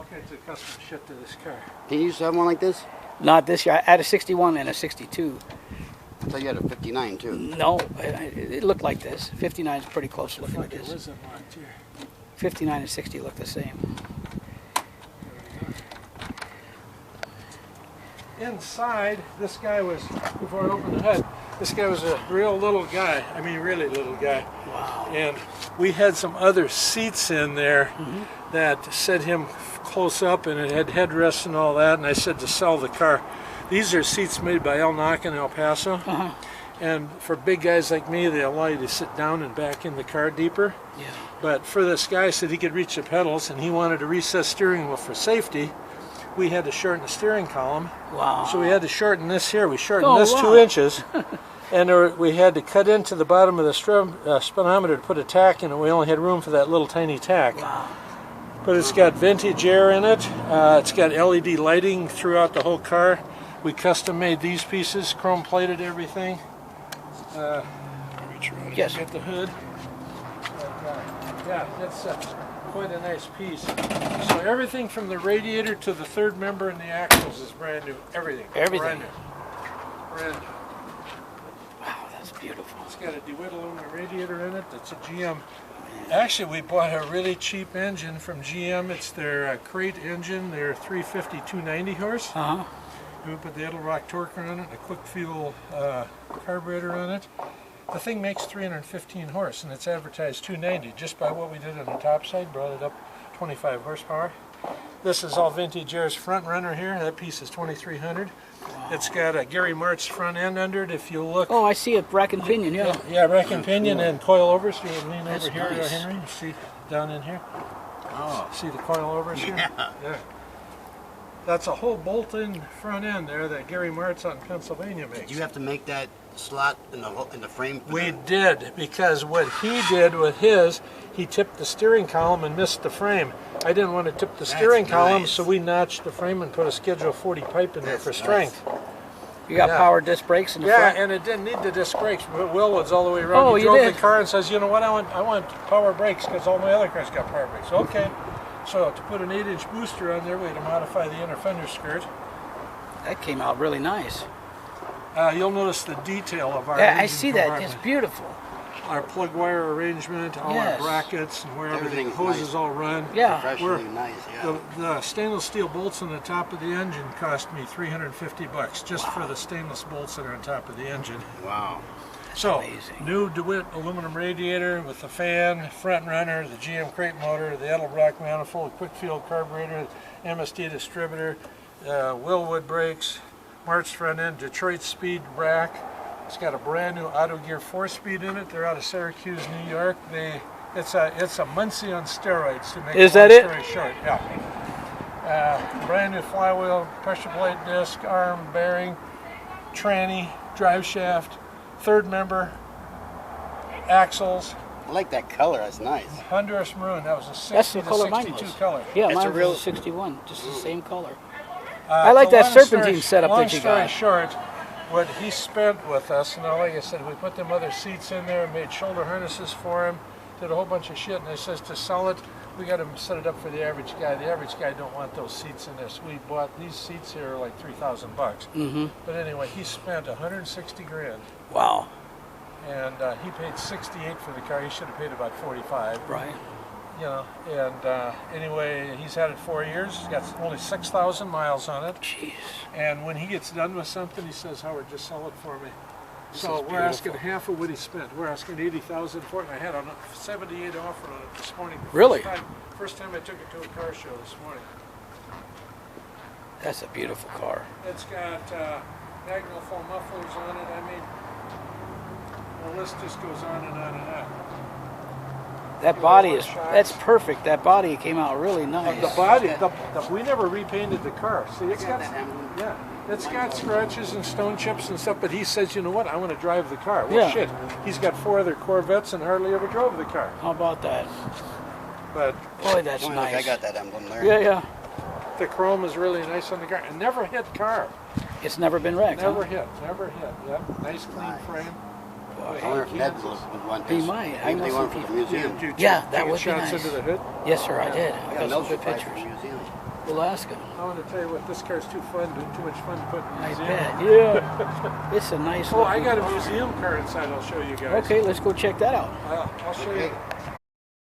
kinds of custom shit to this car. Can you used to have one like this? Not this year. I had a 61 and a 62. I thought you had a 59 too. No, it looked like this. 59 is pretty close looking at this. 59 and 60 look the same. Inside, this guy was, before I opened the hood, this guy was a real little guy. I mean, really little guy. Wow. And we had some other seats in there that set him close up, and it had headrests and all that. And I said to sell the car. These are seats made by El Nac in El Paso. And for big guys like me, they allow you to sit down and back in the car deeper. Yeah. But for this guy, said he could reach the pedals, and he wanted to recess steering wheel for safety. We had to shorten the steering column. Wow. So we had to shorten this here. We shortened this 2 inches. And we had to cut into the bottom of the speedometer to put a tack in it. We only had room for that little tiny tack. Wow. But it's got vintage air in it. It's got LED lighting throughout the whole car. We custom made these pieces, chrome plated everything. Yes. Get the hood. Yeah, that's quite a nice piece. So everything from the radiator to the third member and the axles is brand new. Everything. Everything. Brand new. Brand new. Wow, that's beautiful. It's got a DeWitt aluminum radiator in it. That's a GM. Actually, we bought a really cheap engine from GM. It's their crate engine. Their 350 290 horse. We put the Edelrock torquer on it, a quick fuel carburetor on it. The thing makes 315 horse, and it's advertised 290. Just by what we did on the top side, brought it up 25 horsepower. This is all vintage air's front runner here. That piece is 2300. Wow. It's got a Gary Martz front end under it. If you look. Oh, I see it. Rack and pinion, yeah. Yeah, rack and pinion and coil over. So you lean That's over here, nice. Henry. You see down in here. Oh. See the coil overs here? Yeah. That's a whole bolt-in front end there that Gary Martz out in Pennsylvania makes. Did you have to make that slot in the frame? We did, because what he did with his, he tipped the steering column and missed the frame. I didn't want to tip the steering column, nice. so we notched the frame and put a Schedule 40 pipe in there for strength. You got power disc brakes in the front? Yeah, and it didn't need the disc brakes. Willwood's all the way around. Oh, he you drove did? the car and says, you know what, I want power brakes because all my other cars got power brakes. Okay. So to put an 8-inch booster on there, we had to modify the inner fender skirt. That came out really nice. You'll notice the detail of our Yeah, I engine see that. compartment. It's beautiful. Our plug wire arrangement, all Yes. our brackets, and where everything Everything's hoses nice. all run. Yeah. Professionally nice, yeah. The stainless steel bolts on the top of the engine cost me $350 just for the stainless bolts that are on top of the engine. Wow. So, amazing. new DeWitt aluminum radiator with the fan, front runner, the GM crate motor, the Edelrock manifold, quick fuel carburetor, MSD distributor, Willwood brakes, Martz front end, Detroit speed rack. It's got a brand new auto gear 4-speed in it. They're out of Syracuse, New York. It's a Muncie on steroids to make Is a long that it? story short. Yeah. Brand new flywheel, pressure plate disc, arm, bearing, tranny, drive shaft, third member, axles. I like that color. That's nice. Honduras maroon. That was a 60 That's the to color mine 62 was. color. Yeah, It's mine a real- was a 61, just the same color. I like So that long serpentine setup that you Long got. story short, what he spent with us, now like I said, we put them other seats in there, made shoulder harnesses for him, did a whole bunch of shit, and I says to sell it, we got to set it up for the average guy. The average guy don't want those seats in there, so we bought these seats here are like $3,000. But anyway, he spent 160 grand, Wow. and he paid 68 for the car. He should have paid about 45. Right. You know, and anyway, he's had it 4 years. He's got only 6,000 miles on it. Jeez. And when he gets done with something, he says, Howard, just sell it for me. So we're asking half of what he spent. We're asking $80,000 for it. And I had a 78 offer on it this morning. Really? First time I took it to a car show this morning. That's a beautiful car. It's got magnum foam mufflers on it. I mean, the list just goes on and on and on. That body is, that's perfect. That body came out really nice. The body, we never repainted the car. See, it's got, that emblem? yeah, it's got scratches and stone chips and stuff, but he says, you know what, I want to drive the car. Well, Yeah. shit, he's got 4 other Corvettes and hardly ever drove the car. How about that? But Boy, that's Look, nice. I got that emblem there. Yeah, yeah. the chrome is really nice on the car. It never hit car. It's never been wrecked, Never huh? hit, never hit. Yep, nice clean frame. I wonder if Ned would want He this. might. I know Maybe some one for the people. museum. Do you Yeah, take that would be shots nice. into the hood? Yes, sir, I did. I I got got no some good surprise for pictures. the museum. We'll ask him. I want to tell you what, this car's too much fun to put in the I museum. bet. Yeah. It's a nice Oh, I looking got a car. museum car inside I'll show you guys. Okay, let's go check that out. I'll show Okay. you.